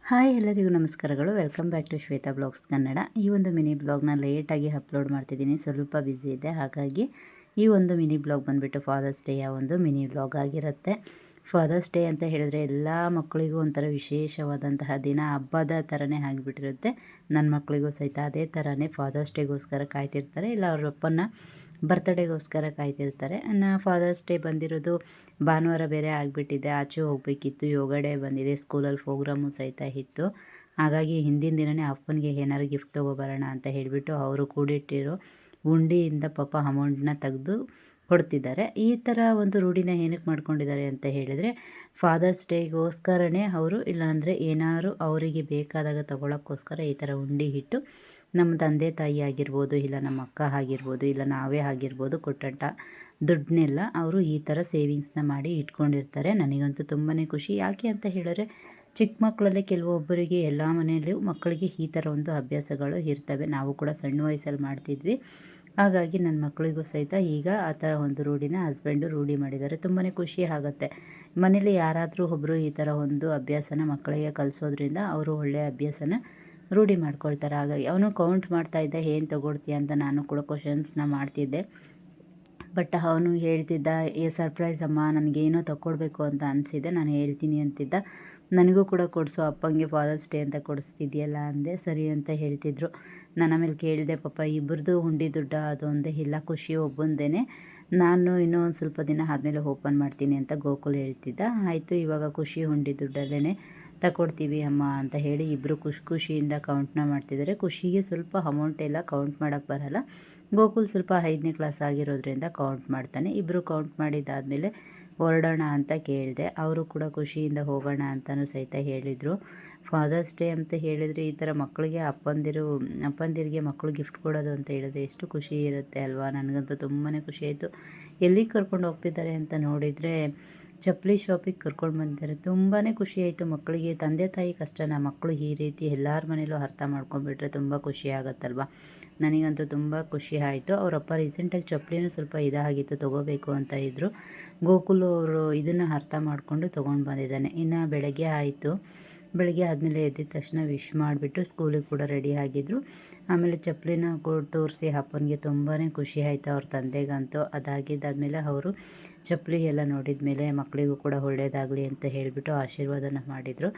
Hi ಎಲ್ಲರಿಗೂ ನಮಸ್ಕಾರಗಳು. Welcome back to Shweta blogs Kannada. ಈ ಒಂದು ಮಿನಿ ಬ್ಲಾಗ್ನ ಲೇಟಾಗಿ ಅಪ್ಲೋಡ್ ಮಾಡ್ತಿದ್ದೀನಿ, ಸ್ವಲ್ಪ ಬ್ಯುಸಿ ಇದೆ. ಹಾಗಾಗಿ ಈ ಒಂದು ಮಿನಿ ಬ್ಲಾಗ್ ಬಂದುಬಿಟ್ಟು ಫಾದರ್ಸ್ ಡೇಯ ಒಂದು ಮಿನಿ ಬ್ಲಾಗ್ ಆಗಿರುತ್ತೆ. ಫಾದರ್ಸ್ ಡೇ ಅಂತ ಹೇಳಿದ್ರೆ ಎಲ್ಲ ಮಕ್ಕಳಿಗೂ ಒಂಥರ ವಿಶೇಷವಾದಂತಹ ದಿನ, ಹಬ್ಬದ ಥರನೇ ಆಗಿಬಿಟ್ಟಿರುತ್ತೆ. ನನ್ನ ಮಕ್ಕಳಿಗೂ ಸಹಿತ ಅದೇ ಥರನೇ ಫಾದರ್ಸ್ ಡೇಗೋಸ್ಕರ ಕಾಯ್ತಿರ್ತಾರೆ, ಇಲ್ಲ ಅವ್ರ ಅಪ್ಪನ ಬರ್ತ್ಡೇಗೋಸ್ಕರ ಕಾಯ್ತಿರ್ತಾರೆ. ಫಾದರ್ಸ್ ಡೇ ಬಂದಿರೋದು ಭಾನುವಾರ ಬೇರೆ ಆಗಿಬಿಟ್ಟಿದೆ, ಆಚೆ ಹೋಗಬೇಕಿತ್ತು, ಯೋಗ ಡೇ ಬಂದಿದೆ, ಸ್ಕೂಲಲ್ಲಿ ಪ್ರೋಗ್ರಾಮು ಸಹಿತ ಇತ್ತು. ಹಾಗಾಗಿ ಹಿಂದಿನ ದಿನವೇ ಅಪ್ಪನಿಗೆ ಏನಾದ್ರು ಗಿಫ್ಟ್ ತೊಗೊಬರೋಣ ಅಂತ ಹೇಳಿಬಿಟ್ಟು ಅವರು ಕೂಡಿಟ್ಟಿರೋ ಉಂಡಿಯಿಂದ ಪಾಪ ಅಮೌಂಟನ್ನ ತೆಗೆದು ಕೊಡ್ತಿದ್ದಾರೆ. ಈ ಥರ ಒಂದು ರೂಢಿನ ಏನಕ್ಕೆ ಮಾಡ್ಕೊಂಡಿದ್ದಾರೆ ಅಂತ ಹೇಳಿದರೆ, ಫಾದರ್ಸ್ ಡೇಗೋಸ್ಕರನೇ ಅವರು, ಇಲ್ಲಾಂದರೆ ಏನಾದ್ರು ಅವರಿಗೆ ಬೇಕಾದಾಗ ತೊಗೊಳಕ್ಕೋಸ್ಕರ ಈ ಥರ ಉಂಡಿ ಇಟ್ಟು ನಮ್ಮ ತಂದೆ ತಾಯಿ ಆಗಿರ್ಬೋದು, ಇಲ್ಲ ನಮ್ಮ ಅಕ್ಕ ಆಗಿರ್ಬೋದು, ಇಲ್ಲ ನಾವೇ ಆಗಿರ್ಬೋದು, ಕೊಟ್ಟಂಥ ದುಡ್ಡನ್ನೆಲ್ಲ ಅವರು ಈ ಥರ ಸೇವಿಂಗ್ಸ್ನ ಮಾಡಿ ಇಟ್ಕೊಂಡಿರ್ತಾರೆ. ನನಗಂತೂ ತುಂಬಾ ಖುಷಿ. ಯಾಕೆ ಅಂತ ಹೇಳಿದ್ರೆ, ಚಿಕ್ಕ ಮಕ್ಕಳಲ್ಲೇ ಕೆಲವೊಬ್ಬರಿಗೆ ಎಲ್ಲ ಮನೆಯಲ್ಲೂ ಮಕ್ಕಳಿಗೆ ಈ ಥರ ಒಂದು ಅಭ್ಯಾಸಗಳು ಇರ್ತವೆ. ನಾವು ಕೂಡ ಸಣ್ಣ ವಯಸ್ಸಲ್ಲಿ ಮಾಡ್ತಿದ್ವಿ. ಹಾಗಾಗಿ ನನ್ನ ಮಕ್ಕಳಿಗೂ ಸಹಿತ ಈಗ ಆ ಥರ ಒಂದು ರೂಢಿನ ಹಸ್ಬೆಂಡು ರೂಢಿ ಮಾಡಿದ್ದಾರೆ. ತುಂಬಾ ಖುಷಿ ಆಗುತ್ತೆ. ಮನೇಲಿ ಯಾರಾದರೂ ಒಬ್ಬರು ಈ ಥರ ಒಂದು ಅಭ್ಯಾಸನ ಮಕ್ಕಳಿಗೆ ಕಲಿಸೋದ್ರಿಂದ ಅವರು ಒಳ್ಳೆಯ ಅಭ್ಯಾಸನ ರೂಢಿ ಮಾಡ್ಕೊಳ್ತಾರೆ. ಹಾಗಾಗಿ ಅವನು ಕೌಂಟ್ ಮಾಡ್ತಾಯಿದ್ದೆ, ಏನು ತೊಗೊಳ್ತೀಯ ಅಂತ ನಾನು ಕೂಡ ಕ್ವಶನ್ಸ್ನ ಮಾಡ್ತಿದ್ದೆ. ಬಟ್ ಅವನು ಹೇಳ್ತಿದ್ದ, ಸರ್ಪ್ರೈಸ್ ಅಮ್ಮ, ನನಗೇನೋ ತೊಗೊಳ್ಬೇಕು ಅಂತ ಅನಿಸಿದೆ, ನಾನು ಹೇಳ್ತೀನಿ ಅಂತಿದ್ದ. ನನಗೂ ಕೂಡ ಕೊಡಿಸು, ಅಪ್ಪಂಗೆ ಫಾದರ್ಸ್ ಡೇ ಅಂತ ಕೊಡಿಸ್ತಿದ್ಯಲ್ಲ ಅಂದೆ. ಸರಿ ಅಂತ ಹೇಳ್ತಿದ್ರು. ನಾನು ಆಮೇಲೆ ಕೇಳಿದೆ, ಪಾಪ ಇಬ್ಬರದು ಹುಂಡಿ ದುಡ್ಡು ಅದು ಒಂದೇ ಇಲ್ಲ, ಖುಷಿ ಒಬ್ಬಂದೇ, ನಾನು ಇನ್ನೂ ಒಂದು ಸ್ವಲ್ಪ ದಿನ ಆದಮೇಲೆ ಓಪನ್ ಮಾಡ್ತೀನಿ ಅಂತ ಗೋಕುಲ್ ಹೇಳ್ತಿದ್ದ. ಆಯಿತು, ಇವಾಗ ಖುಷಿ ಹುಂಡಿ ದುಡ್ಡಲ್ಲೇ ತಗೊಡ್ತೀವಿ ಅಮ್ಮ ಅಂತ ಹೇಳಿ ಇಬ್ಬರು ಖುಷಿಯಿಂದ ಕೌಂಟ್ನ ಮಾಡ್ತಿದ್ದಾರೆ. ಖುಷಿಗೆ ಸ್ವಲ್ಪ ಅಮೌಂಟ್ ಎಲ್ಲ ಕೌಂಟ್ ಮಾಡೋಕ್ಕೆ ಬರಲ್ಲ. ಗೋಕುಲ್ ಸ್ವಲ್ಪ 5ನೇ ಕ್ಲಾಸ್ ಆಗಿರೋದ್ರಿಂದ ಕೌಂಟ್ ಮಾಡ್ತಾನೆ. ಇಬ್ಬರು ಕೌಂಟ್ ಮಾಡಿದ್ದಾದಮೇಲೆ ಹೊರಡೋಣ ಅಂತ ಕೇಳಿದೆ. ಅವರು ಕೂಡ ಖುಷಿಯಿಂದ ಹೋಗೋಣ ಅಂತಲೂ ಸಹಿತ ಹೇಳಿದರು. ಫಾದರ್ಸ್ ಡೇ ಅಂತ ಹೇಳಿದರೆ ಈ ಥರ ಮಕ್ಕಳಿಗೆ ಅಪ್ಪಂದಿರಿಗೆ ಮಕ್ಕಳು ಗಿಫ್ಟ್ ಕೊಡೋದು ಅಂತ ಹೇಳಿದ್ರೆ ಎಷ್ಟು ಖುಷಿ ಇರುತ್ತೆ ಅಲ್ವಾ. ನನಗಂತೂ ತುಂಬಾ ಖುಷಿ ಆಯಿತು. ಎಲ್ಲಿಗೆ ಕರ್ಕೊಂಡು ಹೋಗ್ತಿದ್ದಾರೆ ಅಂತ ನೋಡಿದರೆ ಚಪ್ಪಲಿ ಶಾಪಿಗೆ ಕರ್ಕೊಂಡು ಬಂದಿದ್ದಾರೆ. ತುಂಬಾ ಖುಷಿ ಆಯಿತು ಮಕ್ಕಳಿಗೆ. ತಂದೆ ತಾಯಿ ಕಷ್ಟನ ಮಕ್ಕಳು ಈ ರೀತಿ ಎಲ್ಲರ ಮನೇಲೂ ಅರ್ಥ ಮಾಡ್ಕೊಂಡ್ಬಿಟ್ರೆ ತುಂಬ ಖುಷಿ ಆಗುತ್ತಲ್ವ. ನನಗಂತೂ ತುಂಬ ಖುಷಿ ಆಯಿತು. ಅವರಪ್ಪ ರೀಸೆಂಟಾಗಿ ಚಪ್ಪಲಿನೂ ಸ್ವಲ್ಪ ಇದಾಗಿತ್ತು, ತೊಗೋಬೇಕು ಅಂತ ಇದ್ದರು. ಗೋಕುಲು ಅವರು ಇದನ್ನು ಅರ್ಥ ಮಾಡಿಕೊಂಡು ತೊಗೊಂಡು ಬಂದಿದ್ದಾನೆ. ಇನ್ನು ಬೆಳಗ್ಗೆ ಆಯಿತು. ಬೆಳಗ್ಗೆ ಆದಮೇಲೆ ಎದ್ದಿದ ತಕ್ಷಣ ವಿಶ್ ಮಾಡಿಬಿಟ್ಟು ಸ್ಕೂಲಿಗೆ ಕೂಡ ರೆಡಿ ಆಗಿದ್ದರು. ಆಮೇಲೆ ಚಪ್ಪಲಿನ ತೋರಿಸಿ ಅಪ್ಪನಿಗೆ ತುಂಬಾ ಖುಷಿ ಆಯಿತು ಅವ್ರ ತಂದೆಗಂತೂ. ಅದಾಗಿದ್ದಾದಮೇಲೆ ಅವರು ಚಪ್ಪಲಿ ಎಲ್ಲ ನೋಡಿದ ಮೇಲೆ ಮಕ್ಕಳಿಗೂ ಕೂಡ ಒಳ್ಳೆಯದಾಗಲಿ ಅಂತ ಹೇಳಿಬಿಟ್ಟು ಆಶೀರ್ವಾದನ ಮಾಡಿದರು.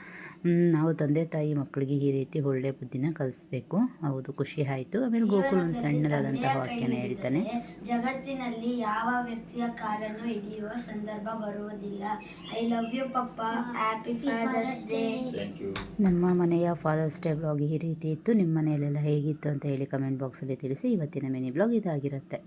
ನಾವು ತಂದೆ ತಾಯಿ ಮಕ್ಕಳಿಗೆ ಈ ರೀತಿ ಒಳ್ಳೆಯ ಬುದ್ಧಿನ ಕಲಿಸ್ಬೇಕು. ಹೌದು, ಖುಷಿ ಆಯಿತು. ಆಮೇಲೆ ಗೋಕುಲ್ ಒಂದು ಸಣ್ಣದಾದಂತಹ ವಾಕ್ಯನ ಹೇಳ್ತಾನೆ. ಜಗತ್ತಿನಲ್ಲಿ ಯಾವ ವ್ಯಕ್ತಿಯ ಕಾಲನ್ನು ಹಿಡಿಯುವ ಸಂದರ್ಭ ಬರುವುದಿಲ್ಲ. ಐ ಲವ್ ಯು ಪಪ್ಪ, ಹ್ಯಾಪಿ ಫಾದರ್ಸ್ ಡೇ. ನಮ್ಮ ಮನೆಯ ಫಾದರ್ಸ್ ಡೇ ಬ್ಲಾಗ್ ಈ ರೀತಿ ಇತ್ತು. ನಿಮ್ಮ ಮನೆಯಲ್ಲೆಲ್ಲ ಹೇಗಿತ್ತು ಅಂತ ಹೇಳಿ ಕಮೆಂಟ್ ಬಾಕ್ಸಲ್ಲಿ ತಿಳಿಸಿ. ಇವತ್ತಿನ ಮಿನಿ ಬ್ಲಾಗ್ ಇದಾಗಿರುತ್ತೆ.